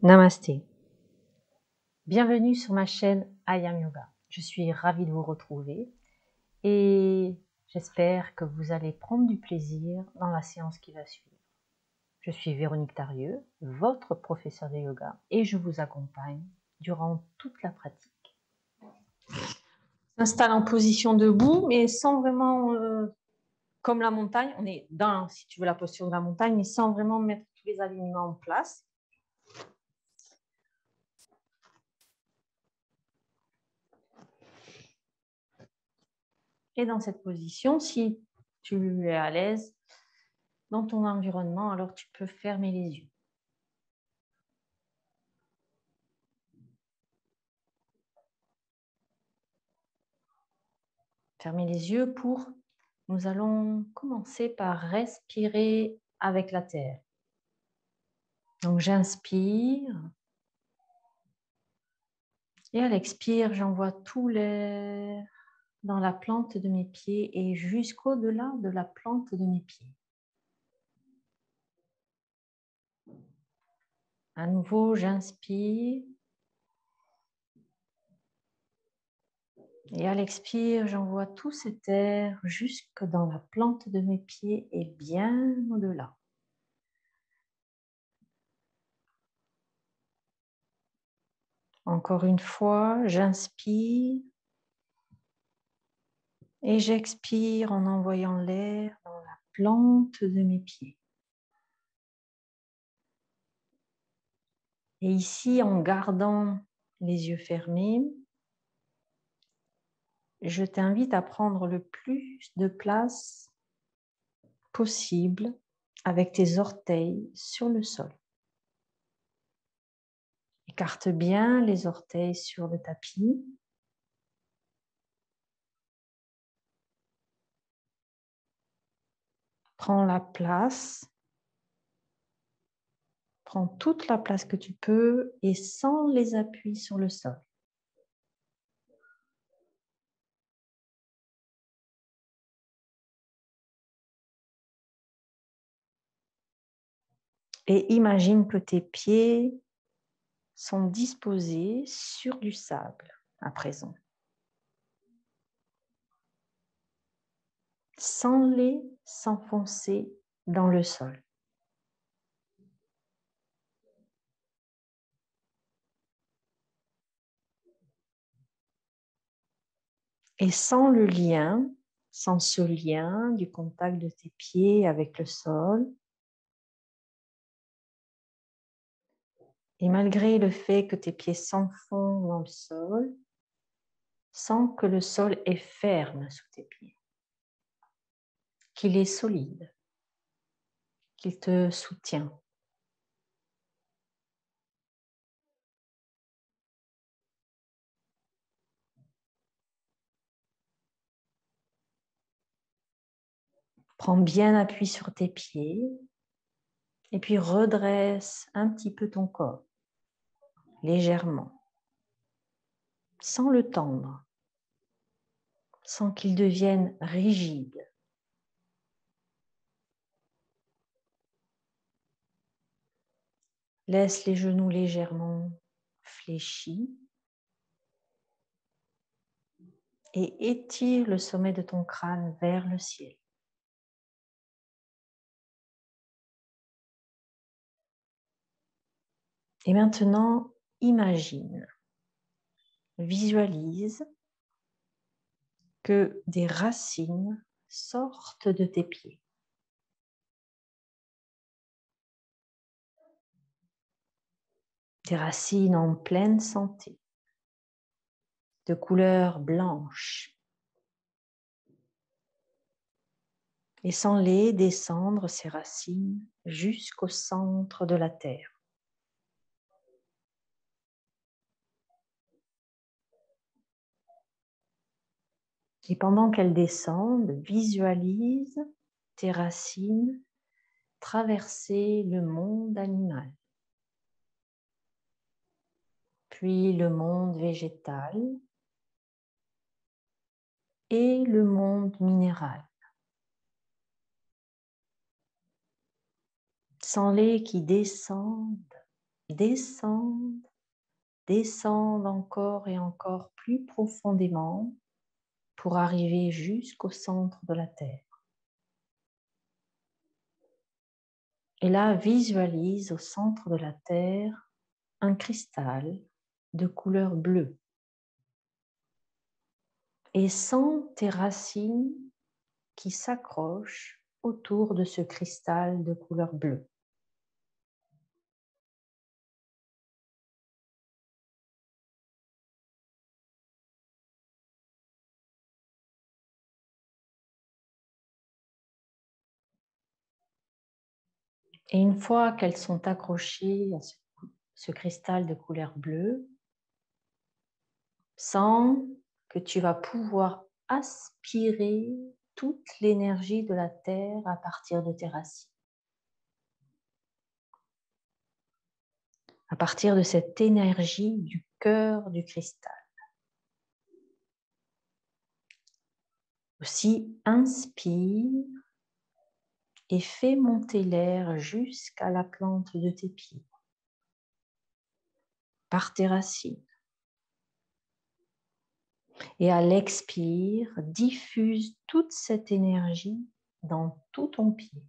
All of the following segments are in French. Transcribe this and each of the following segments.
Namasté. Bienvenue sur ma chaîne I Am Yoga. Je suis ravie de vous retrouver et j'espère que vous allez prendre du plaisir dans la séance qui va suivre. Je suis Véronique Tarieux, votre professeure de yoga, et je vous accompagne durant toute la pratique. On s'installe en position debout, mais sans vraiment, comme la montagne, on est dans, si tu veux, la posture de la montagne, mais sans vraiment mettre tous les alignements en place. Et dans cette position, si tu es à l'aise dans ton environnement, alors tu peux fermer les yeux. Fermez les yeux nous allons commencer par respirer avec la terre. Donc j'inspire et à l'expire, j'envoie tout l'air dans la plante de mes pieds et jusqu'au-delà de la plante de mes pieds. À nouveau, j'inspire. Et à l'expire, j'envoie tout cet air jusque dans la plante de mes pieds et bien au-delà. Encore une fois, j'inspire et j'expire en envoyant l'air dans la plante de mes pieds. Et ici, en gardant les yeux fermés, je t'invite à prendre le plus de place possible avec tes orteils sur le sol. Écarte bien les orteils sur le tapis. Prends la place. Prends toute la place que tu peux et sans les appuis sur le sol. Et imagine que tes pieds sont disposés sur du sable à présent, sans les s'enfoncer dans le sol. Et sans ce lien du contact de tes pieds avec le sol, et malgré le fait que tes pieds s'enfoncent dans le sol, sens que le sol est ferme sous tes pieds, qu'il est solide, qu'il te soutient. Prends bien appui sur tes pieds et puis redresse un petit peu ton corps, légèrement, sans le tendre, sans qu'il devienne rigide. Laisse les genoux légèrement fléchis et étire le sommet de ton crâne vers le ciel. Et maintenant, imagine, visualise que des racines sortent de tes pieds. Des racines en pleine santé, de couleur blanche. Laissons-les descendre, ces racines, jusqu'au centre de la terre. Et pendant qu'elles descendent, visualise tes racines traverser le monde animal, puis le monde végétal, et le monde minéral. Sens-les qui descendent, descendent, descendent encore et encore plus profondément pour arriver jusqu'au centre de la Terre. Et là, visualise au centre de la Terre un cristal de couleur bleue. Et sens tes racines qui s'accrochent autour de ce cristal de couleur bleue. Et une fois qu'elles sont accrochées à ce cristal de couleur bleue, sens que tu vas pouvoir aspirer toute l'énergie de la Terre à partir de tes racines. À partir de cette énergie du cœur du cristal. Aussi, inspire et fais monter l'air jusqu'à la plante de tes pieds, par tes racines. Et à l'expire, diffuse toute cette énergie dans tout ton pied.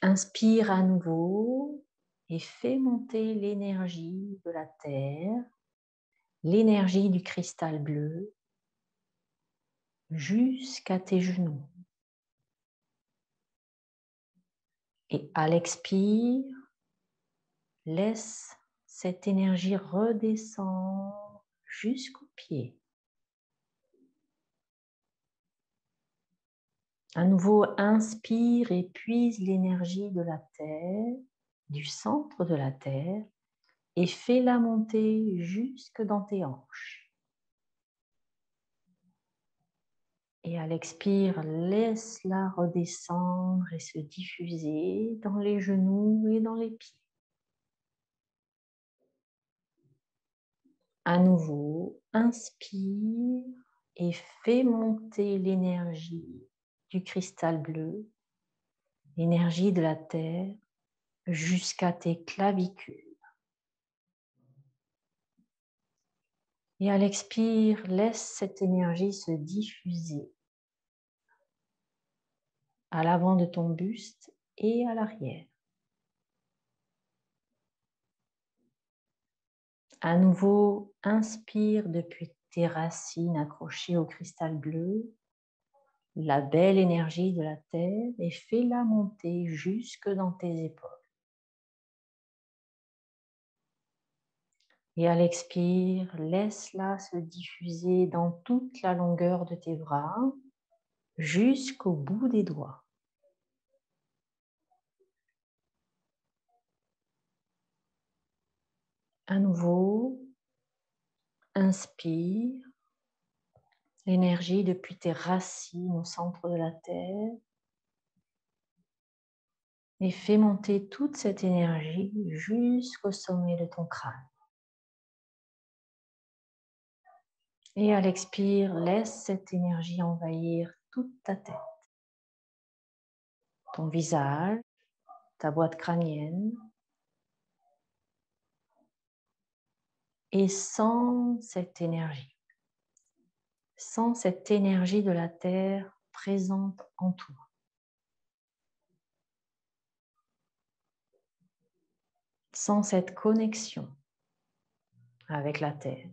Inspire à nouveau et fais monter l'énergie de la terre, l'énergie du cristal bleu, jusqu'à tes genoux. Et à l'expire, laisse cette énergie redescendre jusqu'aux pieds. À nouveau, inspire et puise l'énergie de la terre, du centre de la terre, et fais-la monter jusque dans tes hanches. Et à l'expire, laisse-la redescendre et se diffuser dans les genoux et dans les pieds. À nouveau, inspire et fais monter l'énergie du cristal bleu, l'énergie de la terre, jusqu'à tes clavicules. Et à l'expire, laisse cette énergie se diffuser à l'avant de ton buste et à l'arrière. À nouveau, inspire depuis tes racines accrochées au cristal bleu, la belle énergie de la terre et fais-la monter jusque dans tes épaules. Et à l'expire, laisse-la se diffuser dans toute la longueur de tes bras jusqu'au bout des doigts. À nouveau, inspire l'énergie depuis tes racines au centre de la terre et fais monter toute cette énergie jusqu'au sommet de ton crâne. Et à l'expire, laisse cette énergie envahir toute ta tête, ton visage, ta boîte crânienne. Et sens cette énergie de la terre présente en toi. Sens cette connexion avec la terre.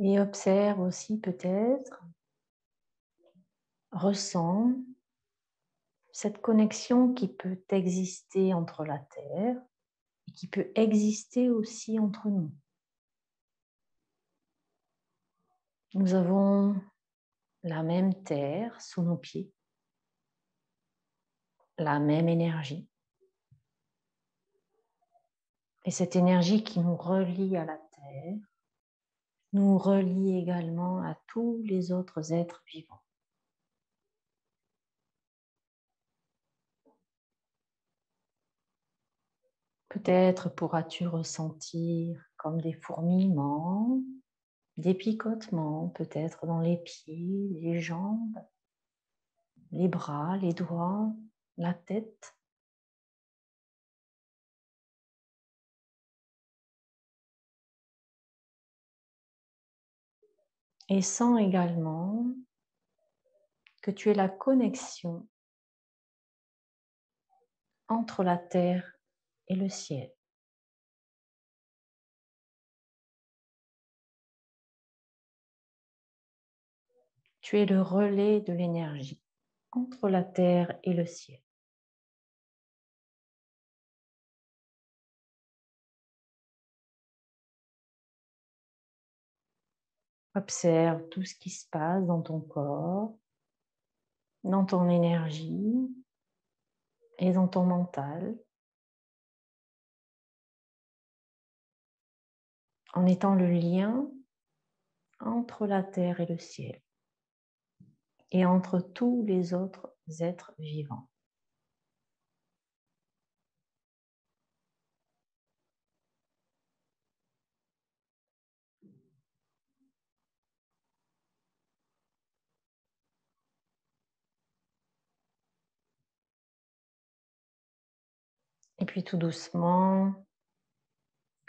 Et observe aussi peut-être, ressens cette connexion qui peut exister entre la terre et qui peut exister aussi entre nous. Nous avons la même terre sous nos pieds, la même énergie. Et cette énergie qui nous relie à la Terre nous relie également à tous les autres êtres vivants. Peut-être pourras-tu ressentir comme des fourmillements, des picotements, peut-être dans les pieds, les jambes, les bras, les doigts, la tête. Et sens également que tu es la connexion entre la terre et le ciel. Tu es le relais de l'énergie entre la terre et le ciel. Observe tout ce qui se passe dans ton corps, dans ton énergie et dans ton mental, en étant le lien entre la terre et le ciel et entre tous les autres êtres vivants. Et puis tout doucement,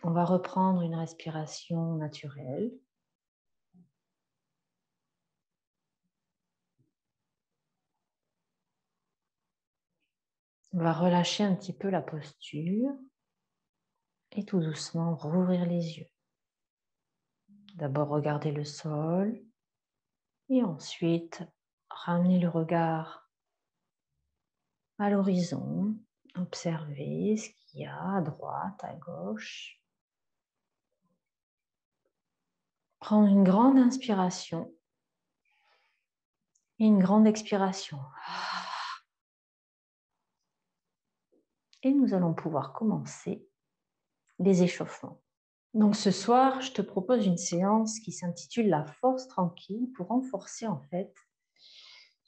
on va reprendre une respiration naturelle. On va relâcher un petit peu la posture et tout doucement rouvrir les yeux. D'abord regarder le sol et ensuite ramener le regard à l'horizon, observer ce qu'il y a à droite, à gauche. Prendre une grande inspiration et une grande expiration. Et nous allons pouvoir commencer les échauffements. Donc ce soir, je te propose une séance qui s'intitule La force tranquille pour renforcer en fait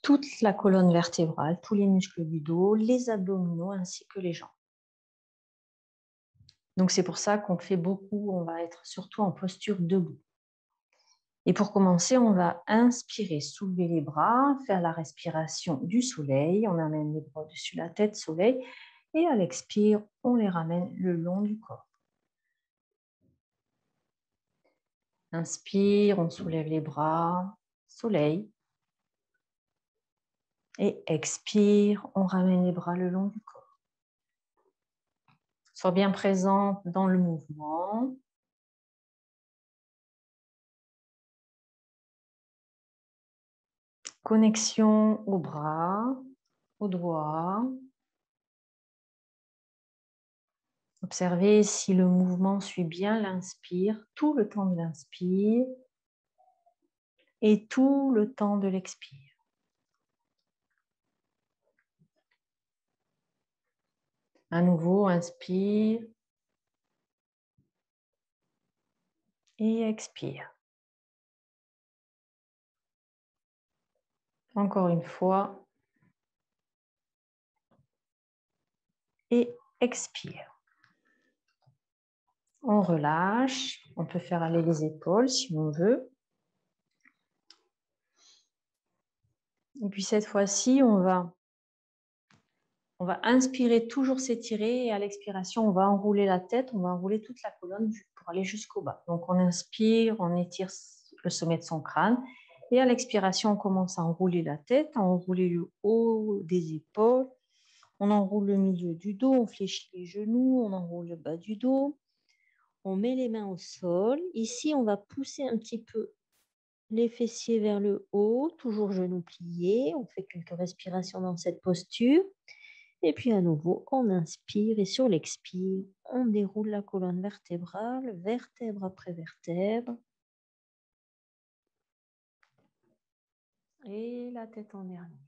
toute la colonne vertébrale, tous les muscles du dos, les abdominaux ainsi que les jambes. Donc c'est pour ça qu'on fait beaucoup, on va être surtout en posture debout. Et pour commencer, on va inspirer, soulever les bras, faire la respiration du soleil, on amène les bras au-dessus de la tête, soleil, et à l'expire, on les ramène le long du corps. Inspire, on soulève les bras, soleil. Et expire, on ramène les bras le long du corps. Sois bien présente dans le mouvement. Connexion aux bras, aux doigts. Observez si le mouvement suit bien l'inspire, tout le temps de l'inspire et tout le temps de l'expire. À nouveau, inspire et expire. Encore une fois. Et expire. On relâche. On peut faire aller les épaules si on veut. Et puis cette fois-ci, on va inspirer, toujours s'étirer, et à l'expiration, on va enrouler la tête, on va enrouler toute la colonne pour aller jusqu'au bas. Donc on inspire, on étire le sommet de son crâne, et à l'expiration, on commence à enrouler la tête, à enrouler le haut des épaules, on enroule le milieu du dos, on fléchit les genoux, on enroule le bas du dos, on met les mains au sol. Ici, on va pousser un petit peu les fessiers vers le haut, toujours genoux pliés, on fait quelques respirations dans cette posture. Et puis à nouveau, on inspire et sur l'expire, on déroule la colonne vertébrale, vertèbre après vertèbre. Et la tête en dernier.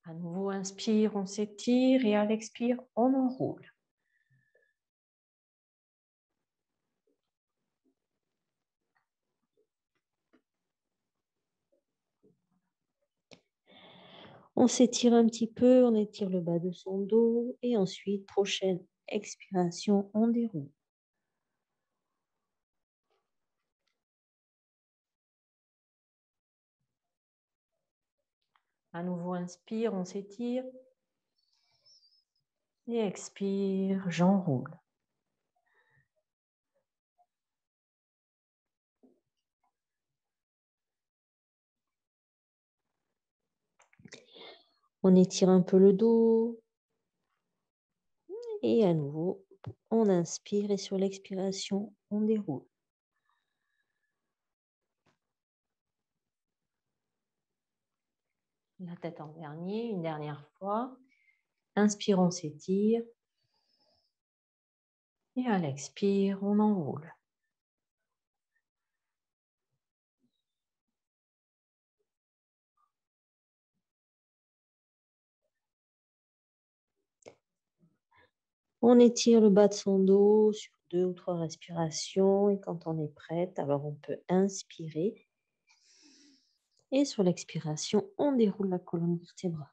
À nouveau, inspire, on s'étire et à l'expire, on enroule. On s'étire un petit peu, on étire le bas de son dos et ensuite, prochaine expiration, on déroule. À nouveau, inspire, on s'étire. Et expire, j'enroule. On étire un peu le dos. Et à nouveau, on inspire et sur l'expiration, on déroule. La tête en dernier, une dernière fois. Inspire, on s'étire. Et à l'expire, on enroule. On étire le bas de son dos sur 2 ou 3 respirations. Et quand on est prête, alors on peut inspirer. Et sur l'expiration, on déroule la colonne vertébrale.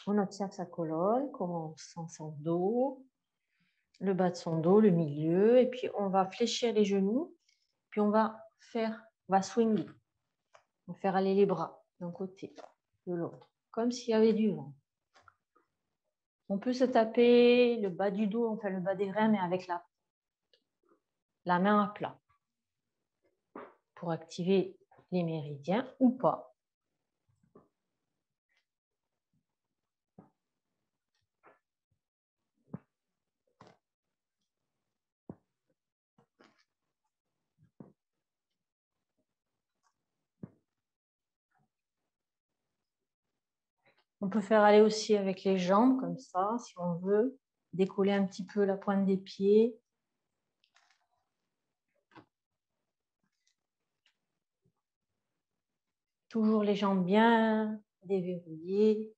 On observe sa colonne, comment on sent son dos, le bas de son dos, le milieu, et puis on va fléchir les genoux, puis on va swinguer, on va faire aller les bras d'un côté, de l'autre, comme s'il y avait du vent. On peut se taper le bas du dos, enfin le bas des reins, mais avec la main à plat, pour activer les méridiens ou pas. On peut faire aller aussi avec les jambes, comme ça, si on veut. Décoller un petit peu la pointe des pieds. Toujours les jambes bien déverrouillées.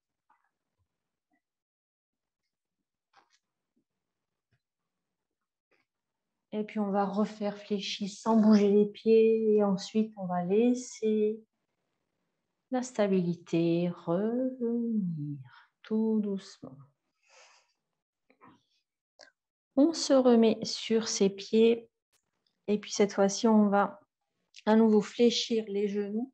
Et puis, on va refaire fléchir sans bouger les pieds. Et ensuite, on va laisser la stabilité revenir tout doucement. On se remet sur ses pieds. Et puis, cette fois-ci, on va à nouveau fléchir les genoux.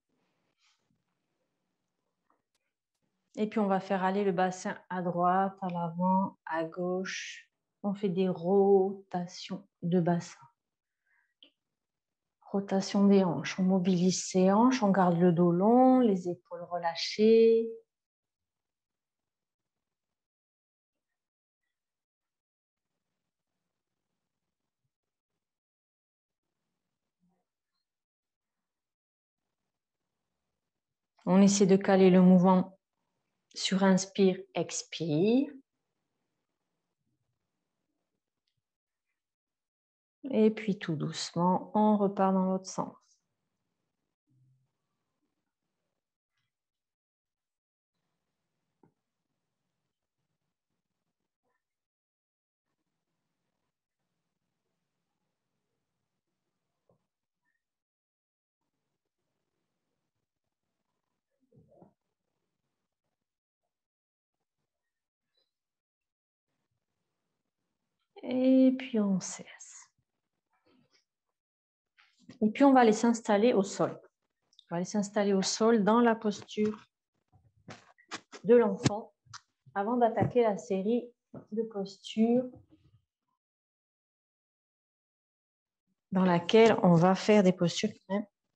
Et puis, on va faire aller le bassin à droite, à l'avant, à gauche. On fait des rotations de bassin. Rotation des hanches. On mobilise ses hanches, on garde le dos long, les épaules relâchées. On essaie de caler le mouvement sur inspire, expire. Et puis tout doucement, on repart dans l'autre sens. Et puis on cesse. Et puis on va aller s'installer au sol. On va aller s'installer au sol dans la posture de l'enfant avant d'attaquer la série de postures dans laquelle on va faire des postures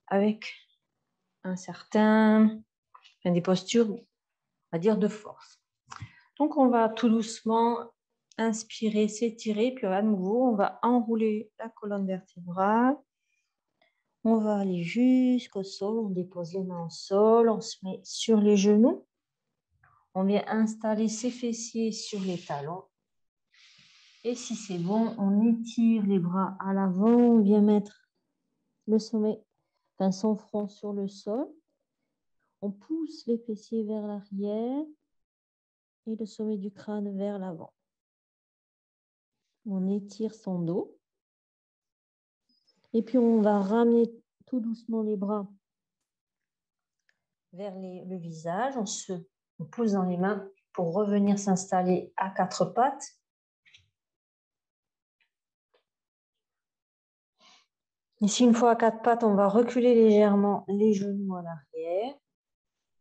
avec des postures, on va dire, de force. Donc, on va tout doucement inspirer, s'étirer, puis à nouveau, on va enrouler la colonne vertébrale. On va aller jusqu'au sol, on dépose les mains au sol, on se met sur les genoux. On vient installer ses fessiers sur les talons. Et si c'est bon, on étire les bras à l'avant, on vient mettre le sommet, son front sur le sol. On pousse les fessiers vers l'arrière et le sommet du crâne vers l'avant. On étire son dos. Et puis, on va ramener tout doucement les bras vers le visage. On pousse dans les mains pour revenir s'installer à quatre pattes. Ici, une fois à quatre pattes, on va reculer légèrement les genoux à l'arrière,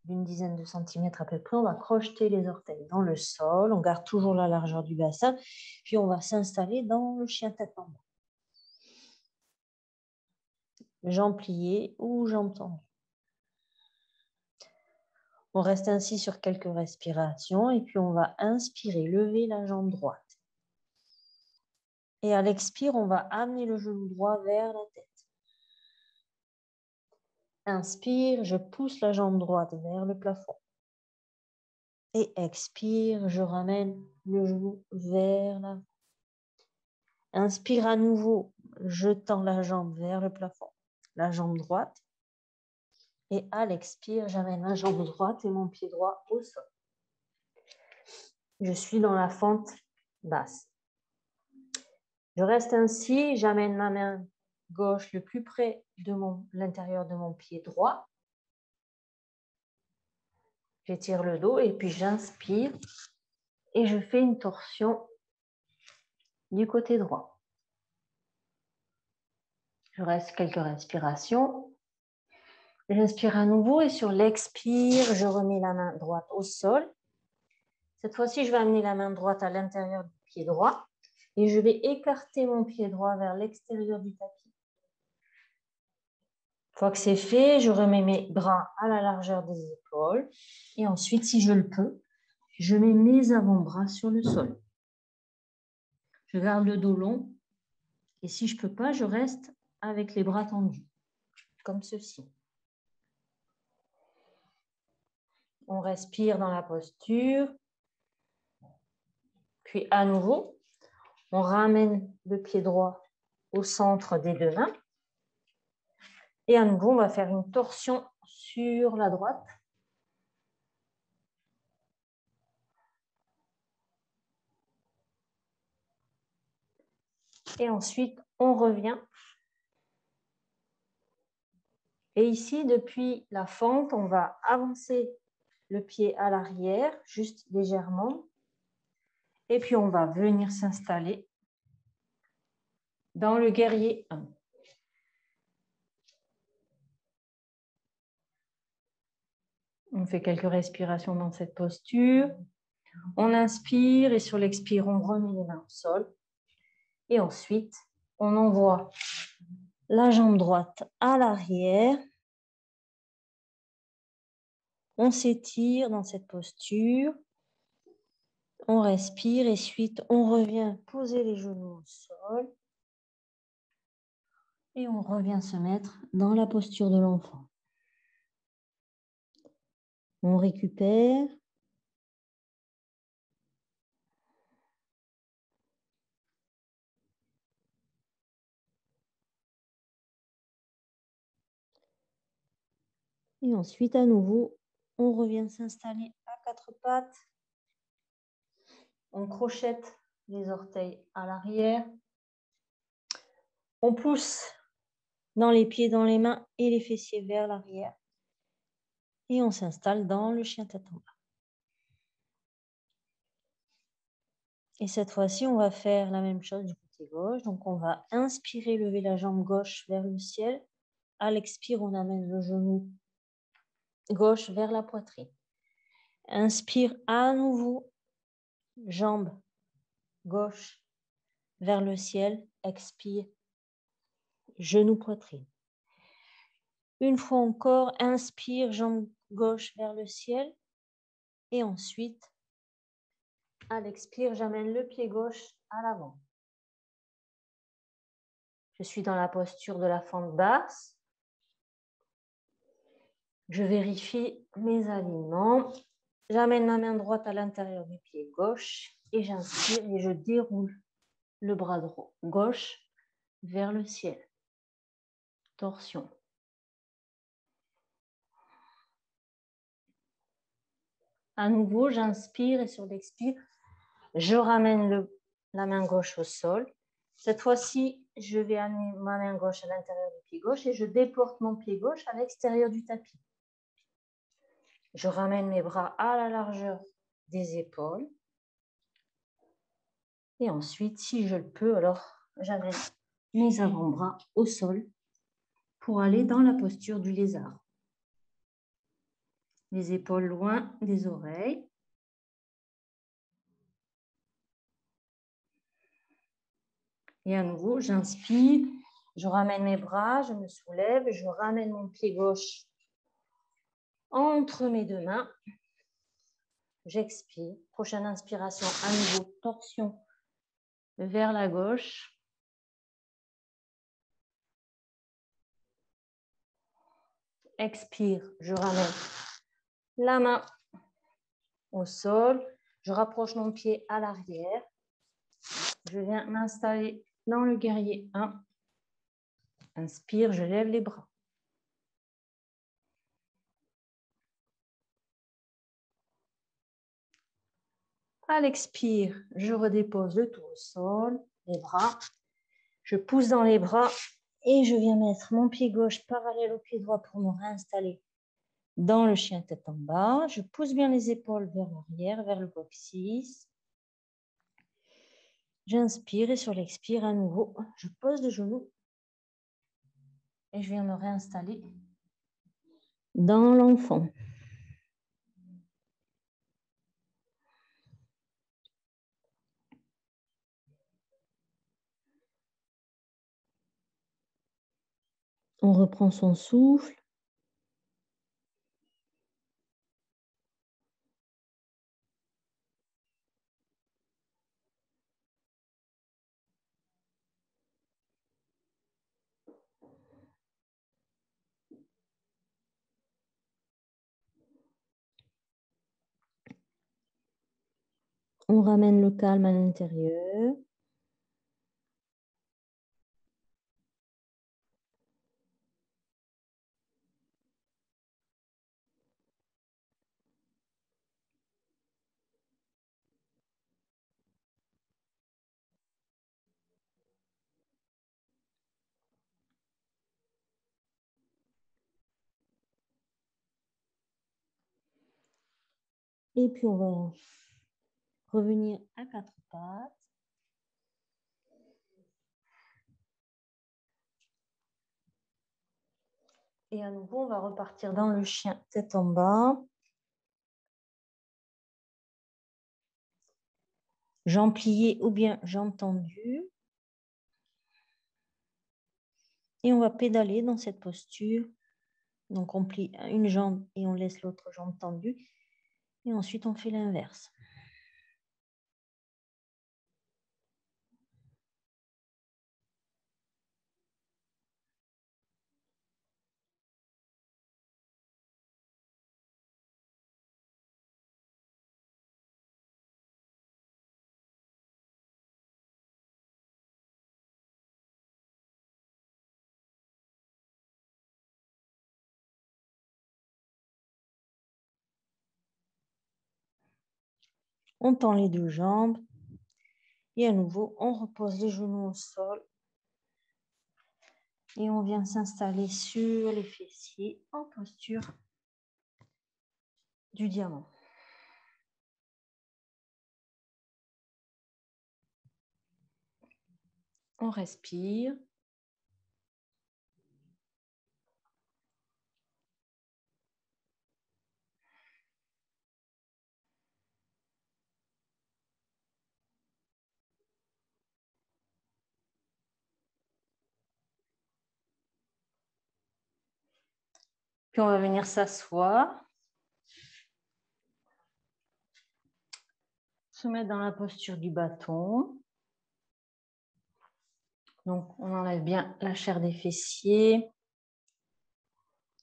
d'une dizaine de centimètres à peu près. On va crocheter les orteils dans le sol. On garde toujours la largeur du bassin. Puis, on va s'installer dans le chien tête en bas. Jambes pliées ou jambes tendues. On reste ainsi sur quelques respirations et puis on va inspirer, lever la jambe droite. Et à l'expire, on va amener le genou droit vers la tête. Inspire, je pousse la jambe droite vers le plafond. Et expire, je ramène le genou vers l'avant. Inspire à nouveau, je tends la jambe vers le plafond, la jambe droite. Et à l'expire, j'amène la jambe droite et mon pied droit au sol. Je suis dans la fente basse. Je reste ainsi, j'amène ma main gauche le plus près de l'intérieur de mon pied droit. J'étire le dos et puis j'inspire et je fais une torsion du côté droit. Je reste quelques respirations. J'inspire à nouveau et sur l'expire, je remets la main droite au sol. Cette fois-ci, je vais amener la main droite à l'intérieur du pied droit et je vais écarter mon pied droit vers l'extérieur du tapis. Une fois que c'est fait, je remets mes bras à la largeur des épaules et ensuite, si je le peux, je mets mes avant-bras sur le sol. Je garde le dos long et si je ne peux pas, je reste avec les bras tendus, comme ceci. On respire dans la posture. Puis à nouveau, on ramène le pied droit au centre des deux mains. Et à nouveau, on va faire une torsion sur la droite. Et ensuite, on revient. Et ici, depuis la fente, on va avancer le pied à l'arrière, juste légèrement. Et puis, on va venir s'installer dans le guerrier 1. On fait quelques respirations dans cette posture. On inspire et sur l'expire, on remet les mains au sol. Et ensuite, on envoie la jambe droite à l'arrière. On s'étire dans cette posture. On respire et ensuite, on revient poser les genoux au sol. Et on revient se mettre dans la posture de l'enfant. On récupère. Et ensuite, à nouveau, on revient s'installer à quatre pattes. On crochette les orteils à l'arrière. On pousse dans les pieds, dans les mains et les fessiers vers l'arrière. Et on s'installe dans le chien tête en bas. Et cette fois-ci, on va faire la même chose du côté gauche. Donc, on va inspirer, lever la jambe gauche vers le ciel. À l'expire, on amène le genou gauche vers la poitrine. Inspire à nouveau, jambe gauche vers le ciel. Expire, genou, poitrine. Une fois encore, inspire, jambe gauche vers le ciel. Et ensuite, à l'expire, j'amène le pied gauche à l'avant. Je suis dans la posture de la fente basse. Je vérifie mes alignements. J'amène ma main droite à l'intérieur du pied gauche et j'inspire et je déroule le bras droit gauche vers le ciel. Torsion. À nouveau, j'inspire et sur l'expire, je ramène la main gauche au sol Cette fois-ci, je vais amener ma main gauche à l'intérieur du pied gauche et je déporte mon pied gauche à l'extérieur du tapis. Je ramène mes bras à la largeur des épaules. Et ensuite, si je le peux, alors j'amène mes avant-bras au sol pour aller dans la posture du lézard. Les épaules loin des oreilles. Et à nouveau, j'inspire, je ramène mes bras, je me soulève, je ramène mon pied gauche entre mes deux mains. J'expire. Prochaine inspiration, à nouveau, torsion vers la gauche. Expire, je ramène la main au sol. Je rapproche mon pied à l'arrière. Je viens m'installer dans le guerrier 1. Inspire, je lève les bras. À l'expire, je redépose le tout au sol, les bras. Je pousse dans les bras et je viens mettre mon pied gauche parallèle au pied droit pour me réinstaller dans le chien tête en bas. Je pousse bien les épaules vers l'arrière, vers le coccyx. J'inspire et sur l'expire, à nouveau, je pose les genoux et je viens me réinstaller dans l'enfant. On reprend son souffle. On ramène le calme à l'intérieur. Et puis on va revenir à quatre pattes. Et à nouveau, on va repartir dans le chien tête en bas. Jambes pliées ou bien jambes tendues. Et on va pédaler dans cette posture. Donc on plie une jambe et on laisse l'autre jambe tendue. Et ensuite, on fait l'inverse. On tend les deux jambes. Et à nouveau, on repose les genoux au sol. Et on vient s'installer sur les fessiers en posture du diamant. On respire. Puis on va venir s'asseoir. Se mettre dans la posture du bâton. Donc, on enlève bien la chair des fessiers.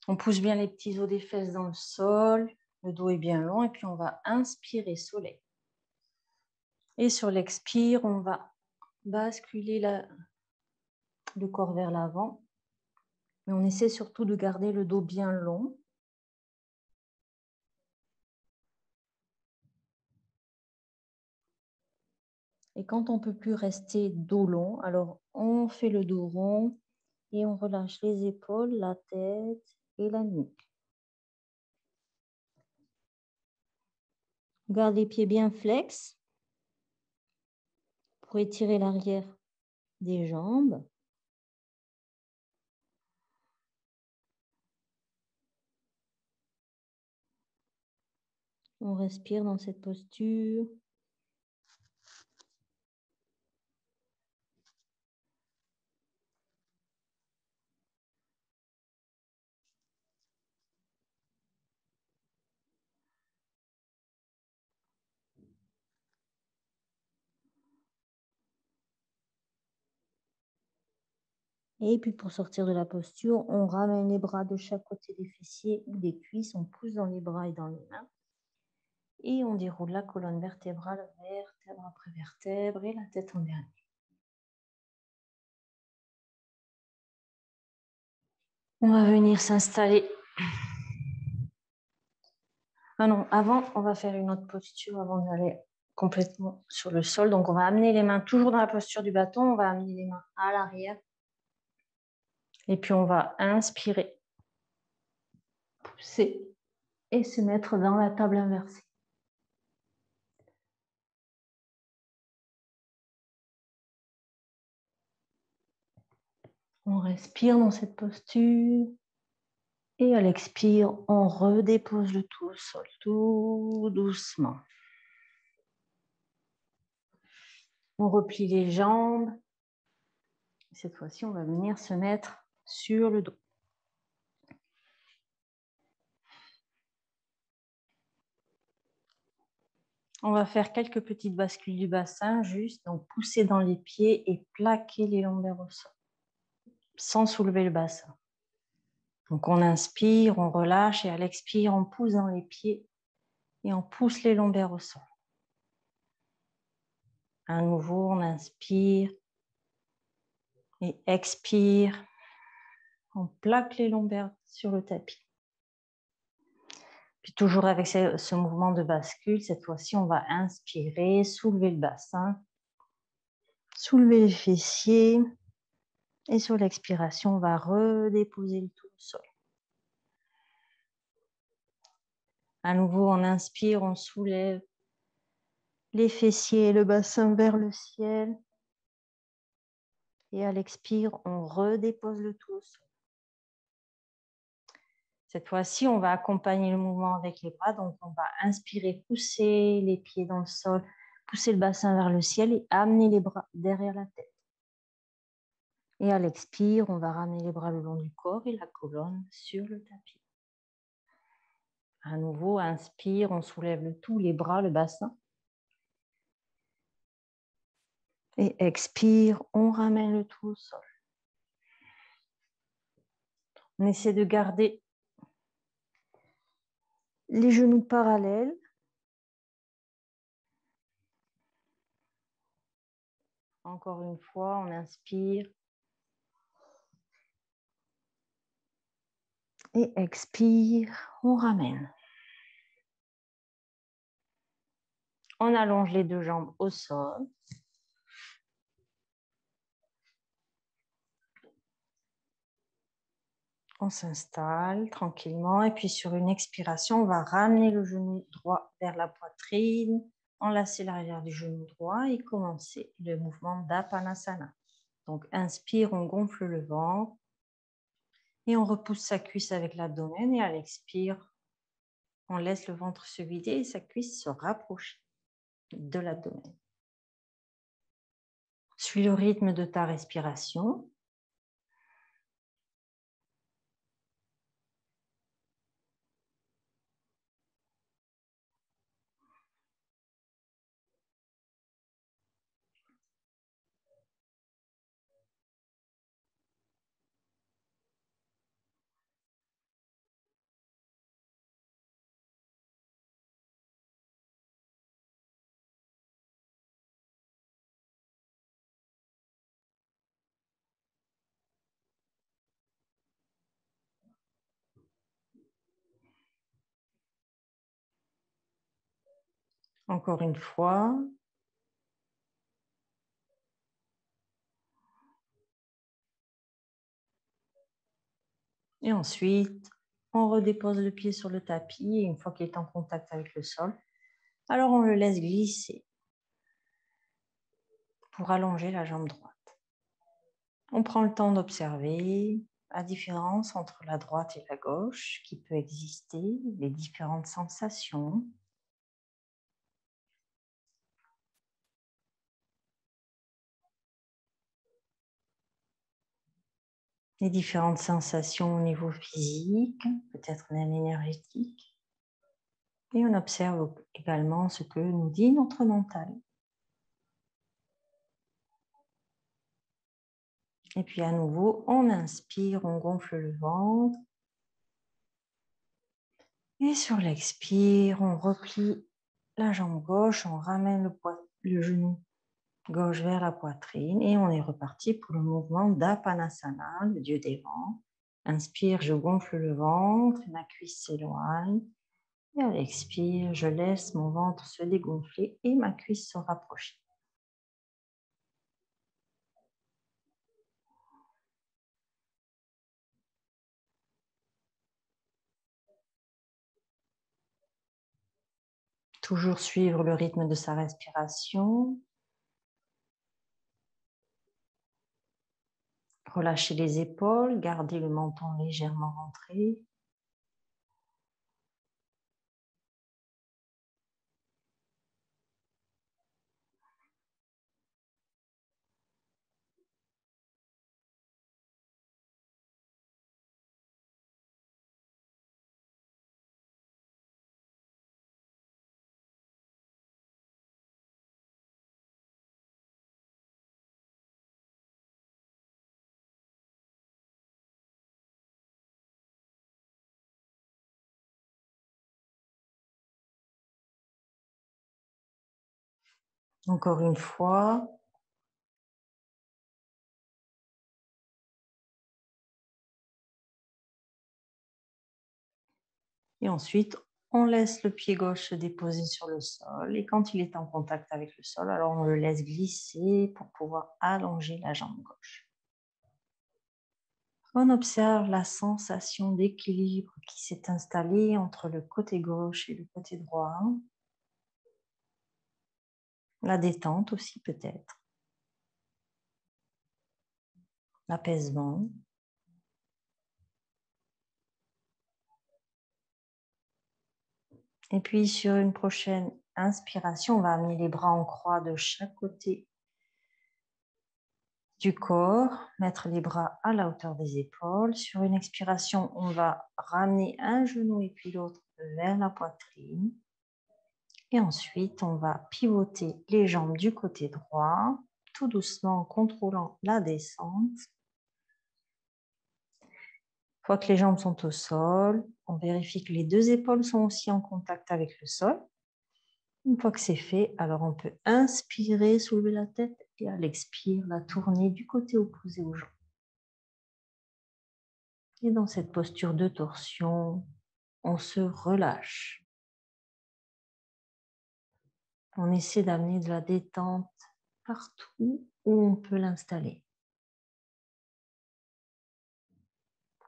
On pousse bien les petits os des fesses dans le sol. Le dos est bien long. Et puis, on va inspirer soleil. Et sur l'expire, on va basculer le corps vers l'avant. Mais on essaie surtout de garder le dos bien long. Et quand on ne peut plus rester dos long, alors on fait le dos rond et on relâche les épaules, la tête et la nuque. On garde les pieds bien flex pour étirer l'arrière des jambes. On respire dans cette posture. Et puis pour sortir de la posture, on ramène les bras de chaque côté des fessiers ou des cuisses, on pousse dans les bras et dans les mains. Et on déroule la colonne vertébrale, vertèbre après vertèbre et la tête en dernier. On va venir s'installer. Ah non, avant, on va faire une autre posture avant d'aller complètement sur le sol. Donc, on va amener les mains toujours dans la posture du bâton. On va amener les mains à l'arrière. Et puis, on va inspirer, pousser et se mettre dans la table inversée. On respire dans cette posture. Et à l'expire, on redépose le tout au sol, tout doucement. On replie les jambes. Cette fois-ci, on va venir se mettre sur le dos. On va faire quelques petites bascules du bassin, juste, donc pousser dans les pieds et plaquer les lombaires au sol, sans soulever le bassin. Donc on inspire, on relâche et à l'expire, on pousse dans les pieds et on pousse les lombaires au sol. À nouveau, on inspire et expire. On plaque les lombaires sur le tapis. Puis toujours avec ce mouvement de bascule, cette fois-ci, on va inspirer, soulever le bassin, soulever les fessiers. Et sur l'expiration, on va redéposer le tout au sol. À nouveau, on inspire, on soulève les fessiers et le bassin vers le ciel. Et à l'expire, on redépose le tout au sol. Cette fois-ci, on va accompagner le mouvement avec les bras. Donc, on va inspirer, pousser les pieds dans le sol, pousser le bassin vers le ciel et amener les bras derrière la tête. Et à l'expire, on va ramener les bras le long du corps et la colonne sur le tapis. À nouveau, inspire, on soulève le tout, les bras, le bassin. Et expire, on ramène le tout au sol. On essaie de garder les genoux parallèles. Encore une fois, on inspire. Et expire, on ramène. On allonge les deux jambes au sol. On s'installe tranquillement. Et puis sur une expiration, on va ramener le genou droit vers la poitrine, enlacer l'arrière du genou droit et commencer le mouvement d'Apanasana. Donc inspire, on gonfle le ventre. Et on repousse sa cuisse avec l'abdomen et à l'expire, on laisse le ventre se vider et sa cuisse se rapprocher de l'abdomen. Suis le rythme de ta respiration. Encore une fois. Et ensuite, on redépose le pied sur le tapis et une fois qu'il est en contact avec le sol, alors on le laisse glisser pour allonger la jambe droite. On prend le temps d'observer la différence entre la droite et la gauche qui peut exister, les différentes sensations. Les différentes sensations au niveau physique, peut-être même énergétique. Et on observe également ce que nous dit notre mental. Et puis à nouveau, on inspire, on gonfle le ventre. Et sur l'expire, on replie la jambe gauche, on ramène le genou gauche vers la poitrine et on est reparti pour le mouvement d'Apanasana, le dieu des vents. Inspire, je gonfle le ventre, ma cuisse s'éloigne. Et à l'expire, je laisse mon ventre se dégonfler et ma cuisse se rapprocher. Toujours suivre le rythme de sa respiration. Relâchez les épaules, gardez le menton légèrement rentré. Encore une fois. Et ensuite, on laisse le pied gauche se déposer sur le sol. Et quand il est en contact avec le sol, alors on le laisse glisser pour pouvoir allonger la jambe gauche. On observe la sensation d'équilibre qui s'est installée entre le côté gauche et le côté droit. La détente aussi peut-être. L'apaisement. Et puis sur une prochaine inspiration, on va amener les bras en croix de chaque côté du corps, mettre les bras à la hauteur des épaules. Sur une expiration, on va ramener un genou et puis l'autre vers la poitrine. Et ensuite, on va pivoter les jambes du côté droit, tout doucement en contrôlant la descente. Une fois que les jambes sont au sol, on vérifie que les deux épaules sont aussi en contact avec le sol. Une fois que c'est fait, alors on peut inspirer, soulever la tête et à l'expire, la tourner du côté opposé aux jambes. Et dans cette posture de torsion, on se relâche. On essaie d'amener de la détente partout où on peut l'installer.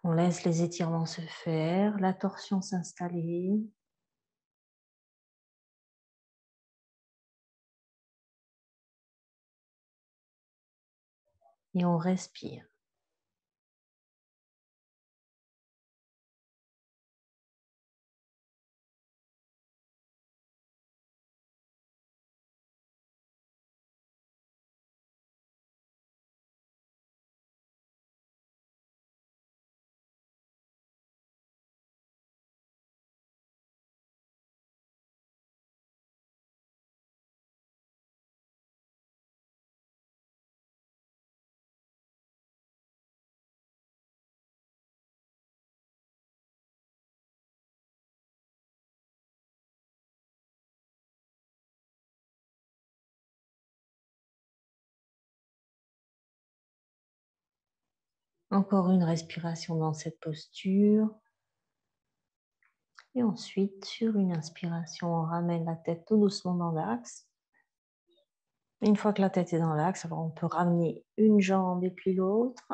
On laisse les étirements se faire, la torsion s'installer. Et on respire. Encore une respiration dans cette posture. Et ensuite, sur une inspiration, on ramène la tête tout doucement dans l'axe. Une fois que la tête est dans l'axe, alors on peut ramener une jambe et puis l'autre.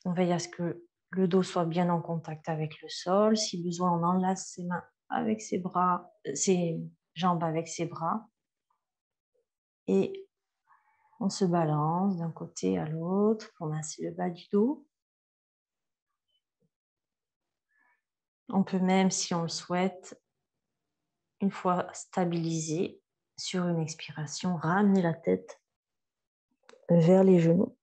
On veille à ce que le dos soit bien en contact avec le sol. Si besoin, on enlace ses mains avec ses bras, ses jambes avec ses bras. Et on se balance d'un côté à l'autre pour masser le bas du dos. On peut même, si on le souhaite, une fois stabilisé sur une expiration, ramener la tête vers les genoux.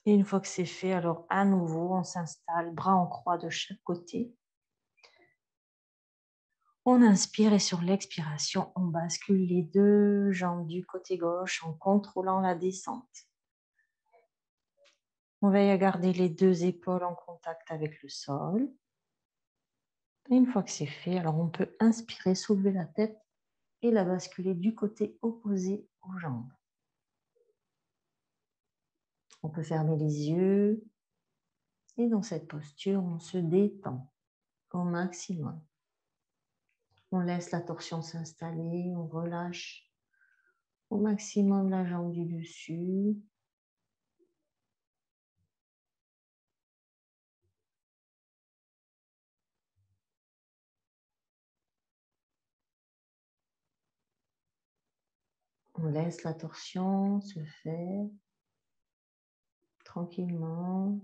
Et une fois que c'est fait, alors à nouveau, on s'installe, bras en croix de chaque côté. On inspire et sur l'expiration, on bascule les deux jambes du côté gauche en contrôlant la descente. On veille à garder les deux épaules en contact avec le sol. Et une fois que c'est fait, alors on peut inspirer, soulever la tête et la basculer du côté opposé aux jambes. On peut fermer les yeux et dans cette posture, on se détend au maximum. On laisse la torsion s'installer, on relâche au maximum la jambe du dessus. On laisse la torsion se faire tranquillement.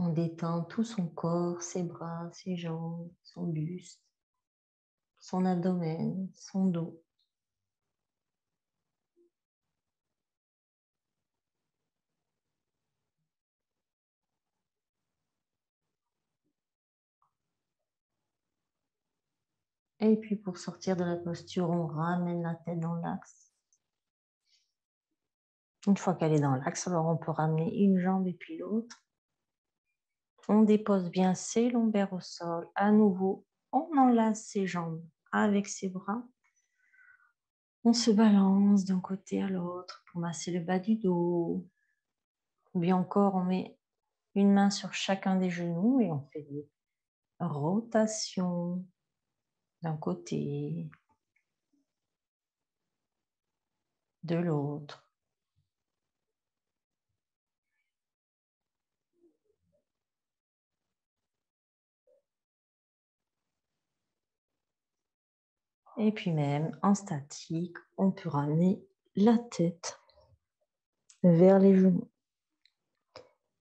On détend tout son corps, ses bras, ses jambes, son buste, son abdomen, son dos. Et puis pour sortir de la posture, on ramène la tête dans l'axe. Une fois qu'elle est dans l'axe, alors on peut ramener une jambe et puis l'autre. On dépose bien ses lombaires au sol. À nouveau, on enlace ses jambes avec ses bras. On se balance d'un côté à l'autre pour masser le bas du dos. Ou bien encore, on met une main sur chacun des genoux et on fait des rotations d'un côté, de l'autre. Et puis même en statique, on peut ramener la tête vers les genoux.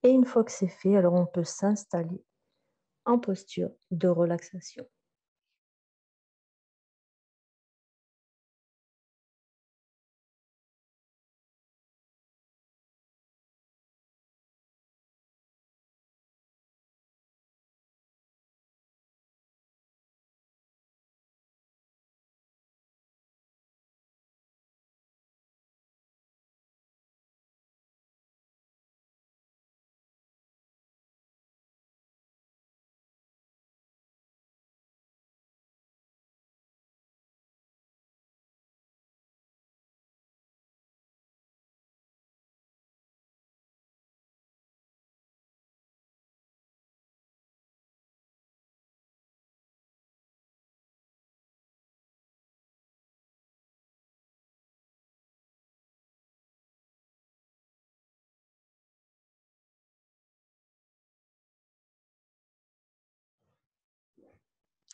Et une fois que c'est fait, alors on peut s'installer en posture de relaxation.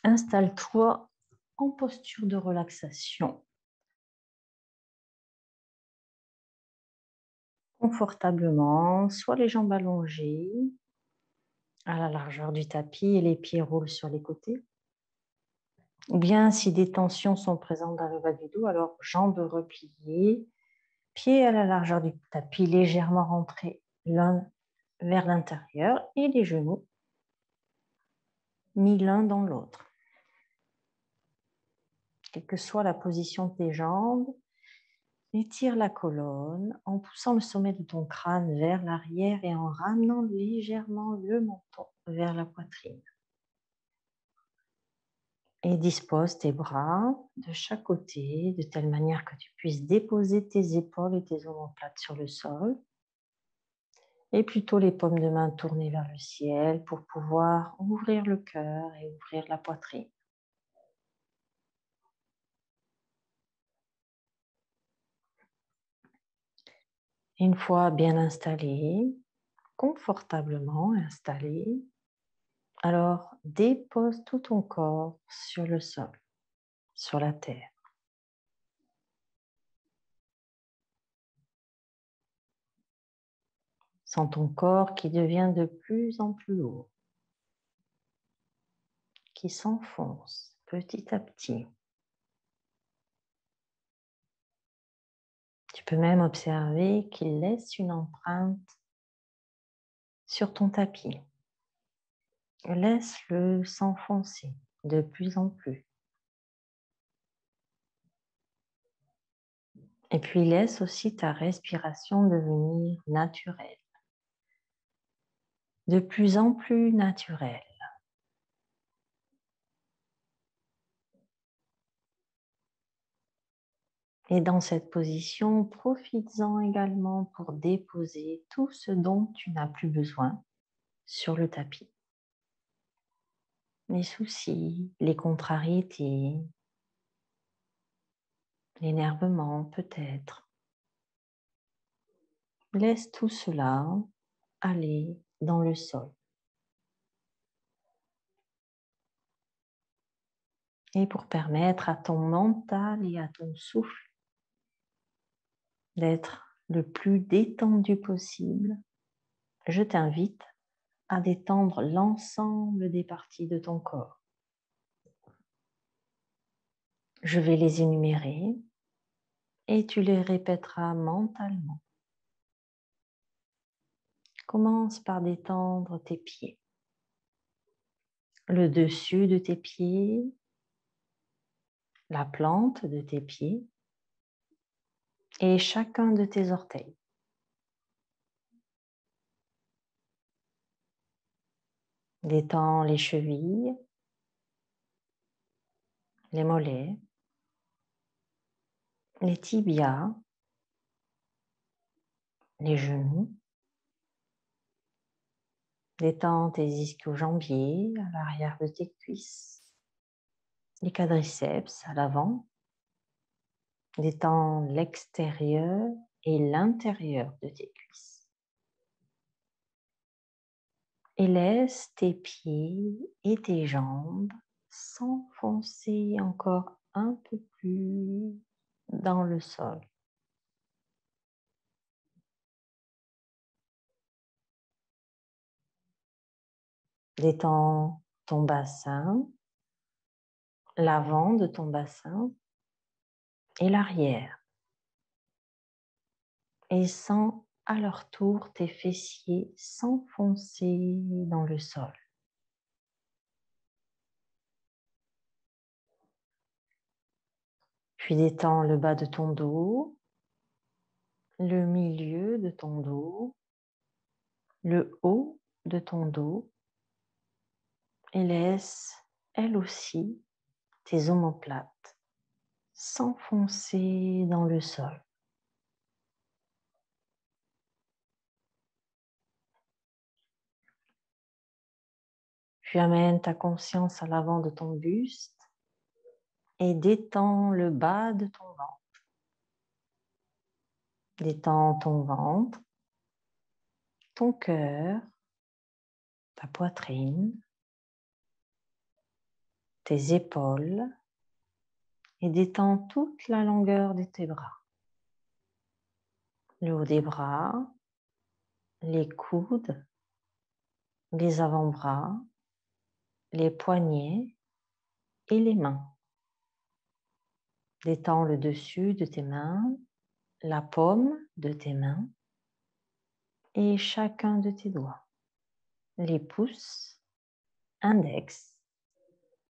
Installe-toi en posture de relaxation, confortablement, soit les jambes allongées à la largeur du tapis et les pieds roulent sur les côtés. Ou bien si des tensions sont présentes dans le bas du dos, alors jambes repliées, pieds à la largeur du tapis légèrement rentrés l'un vers l'intérieur et les genoux mis l'un dans l'autre. Quelle que soit la position de tes jambes, étire la colonne en poussant le sommet de ton crâne vers l'arrière et en ramenant légèrement le menton vers la poitrine. Et dispose tes bras de chaque côté de telle manière que tu puisses déposer tes épaules et tes omoplates sur le sol. Et plutôt les paumes de main tournées vers le ciel pour pouvoir ouvrir le cœur et ouvrir la poitrine. Une fois bien installé, confortablement installé, alors dépose tout ton corps sur le sol, sur la terre. Sens ton corps qui devient de plus en plus lourd, qui s'enfonce petit à petit. Tu peux même observer qu'il laisse une empreinte sur ton tapis. Laisse-le s'enfoncer de plus en plus. Et puis laisse aussi ta respiration devenir naturelle. De plus en plus naturelle. Et dans cette position, profites-en également pour déposer tout ce dont tu n'as plus besoin sur le tapis. Les soucis, les contrariétés, l'énervement peut-être. Laisse tout cela aller dans le sol. Et pour permettre à ton mental et à ton souffle d'être le plus détendu possible, je t'invite à détendre l'ensemble des parties de ton corps. Je vais les énumérer et tu les répéteras mentalement. Commence par détendre tes pieds, le dessus de tes pieds, la plante de tes pieds et chacun de tes orteils. Détends les chevilles, les mollets, les tibias, les genoux. Détends tes ischio-jambiers à l'arrière de tes cuisses, les quadriceps à l'avant. Détends l'extérieur et l'intérieur de tes cuisses. Et laisse tes pieds et tes jambes s'enfoncer encore un peu plus dans le sol. Détends ton bassin, l'avant de ton bassin et l'arrière. Et sens à leur tour tes fessiers s'enfoncer dans le sol. Puis détends le bas de ton dos, le milieu de ton dos, le haut de ton dos et laisse, elle aussi, tes omoplates s'enfoncer dans le sol. Puis amène ta conscience à l'avant de ton buste et détends le bas de ton ventre. Détends ton ventre, ton cœur, ta poitrine, tes épaules et détends toute la longueur de tes bras. Le haut des bras, les coudes, les avant-bras, les poignets et les mains. Détends le dessus de tes mains, la paume de tes mains et chacun de tes doigts. Les pouces, index,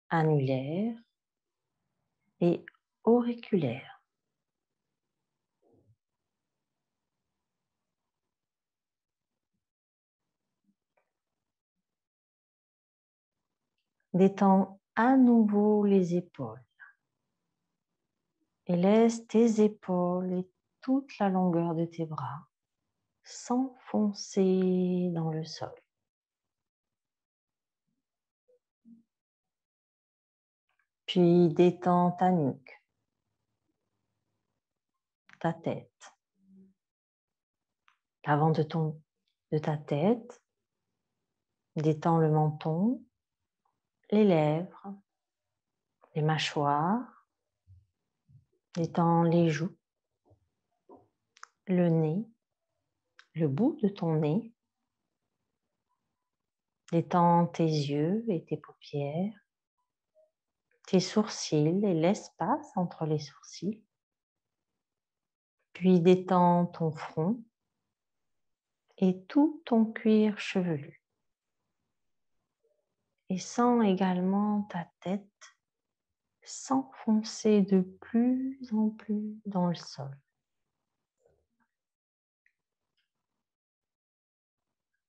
annulaire et auriculaire. Détends à nouveau les épaules. Et laisse tes épaules et toute la longueur de tes bras s'enfoncer dans le sol. Puis détends ta nuque, ta tête, l'avant de ta tête. Détends le menton, les lèvres, les mâchoires. Détends les joues, le nez, le bout de ton nez. Détends tes yeux et tes paupières, tes sourcils et l'espace entre les sourcils. Puis détends ton front et tout ton cuir chevelu. Et sens également ta tête s'enfoncer de plus en plus dans le sol.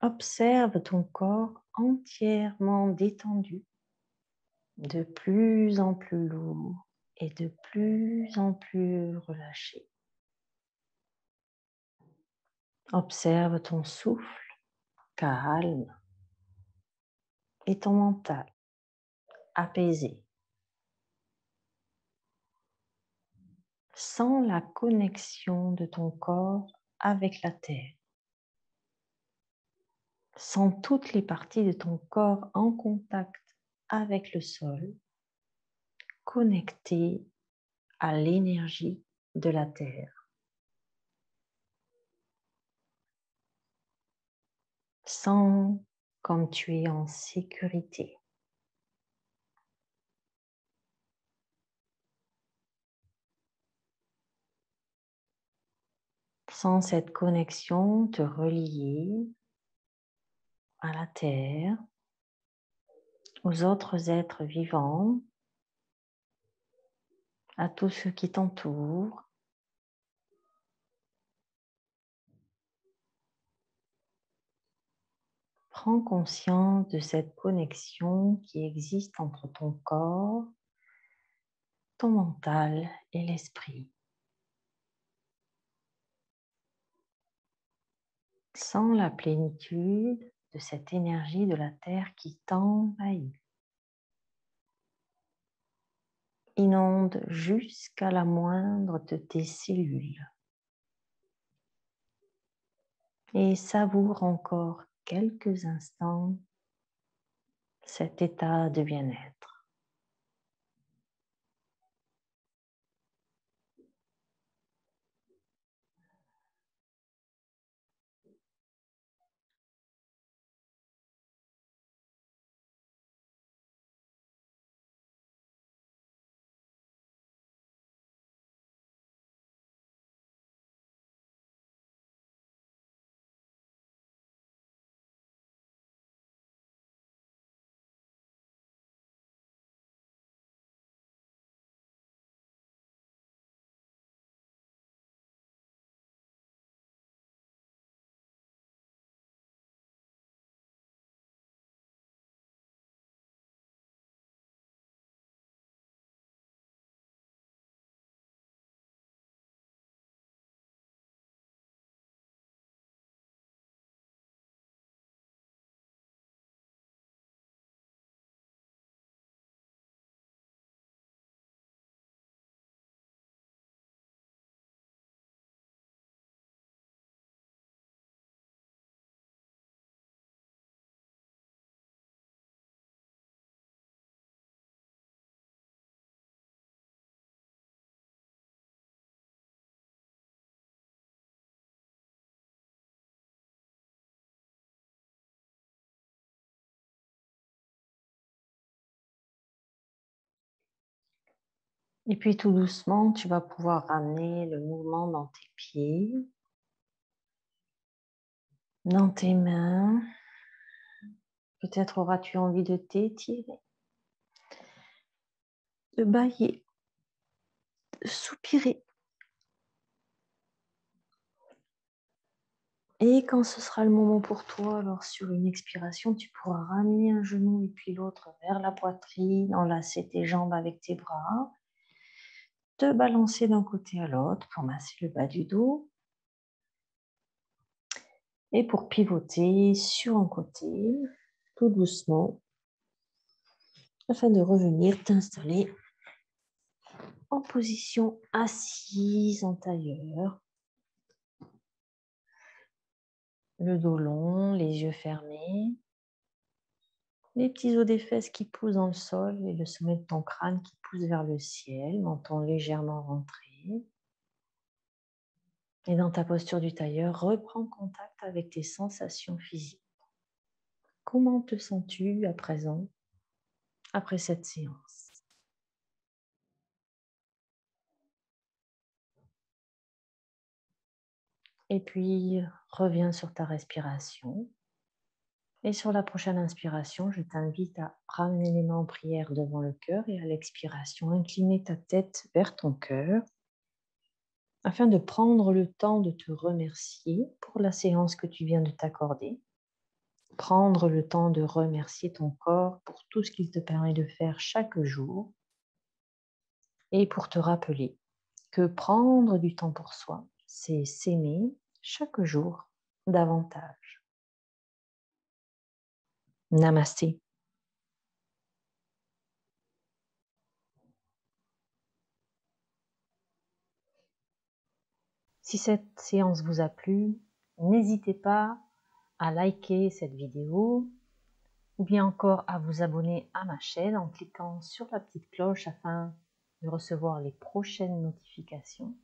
Observe ton corps entièrement détendu, de plus en plus lourd et de plus en plus relâché. Observe ton souffle calme et ton mental apaisé. Sens la connexion de ton corps avec la terre. Sens toutes les parties de ton corps en contact avec le sol, connectées à l'énergie de la terre. Sens comme tu es en sécurité. Sens cette connexion te relier à la terre, aux autres êtres vivants, à tout ce qui t'entoure. Prends conscience de cette connexion qui existe entre ton corps, ton mental et l'esprit. Sens la plénitude de cette énergie de la terre qui t'envahit. Inonde jusqu'à la moindre de tes cellules. Et savoure encore quelques instants cet état de bien-être. Et puis tout doucement, tu vas pouvoir ramener le mouvement dans tes pieds, dans tes mains. Peut-être auras-tu envie de t'étirer, de bâiller, de soupirer. Et quand ce sera le moment pour toi, alors sur une expiration, tu pourras ramener un genou et puis l'autre vers la poitrine, enlacer tes jambes avec tes bras, te balancer d'un côté à l'autre pour masser le bas du dos et pour pivoter sur un côté, tout doucement, afin de revenir t'installer en position assise en tailleur. Le dos long, les yeux fermés, les petits os des fesses qui poussent dans le sol et le sommet de ton crâne qui pousse vers le ciel, menton légèrement rentré. Et dans ta posture du tailleur, reprends contact avec tes sensations physiques. Comment te sens-tu à présent, après cette séance? Et puis, reviens sur ta respiration. Et sur la prochaine inspiration, je t'invite à ramener les mains en prière devant le cœur et à l'expiration, incliner ta tête vers ton cœur afin de prendre le temps de te remercier pour la séance que tu viens de t'accorder. Prendre le temps de remercier ton corps pour tout ce qu'il te permet de faire chaque jour et pour te rappeler que prendre du temps pour soi, c'est s'aimer chaque jour davantage. Namasté. Si cette séance vous a plu, n'hésitez pas à liker cette vidéo ou bien encore à vous abonner à ma chaîne en cliquant sur la petite cloche afin de recevoir les prochaines notifications.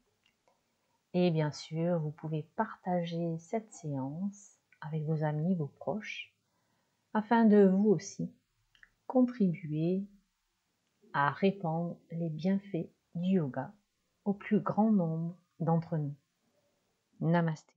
Et bien sûr, vous pouvez partager cette séance avec vos amis, vos proches, afin de vous aussi contribuer à répandre les bienfaits du yoga au plus grand nombre d'entre nous. Namasté.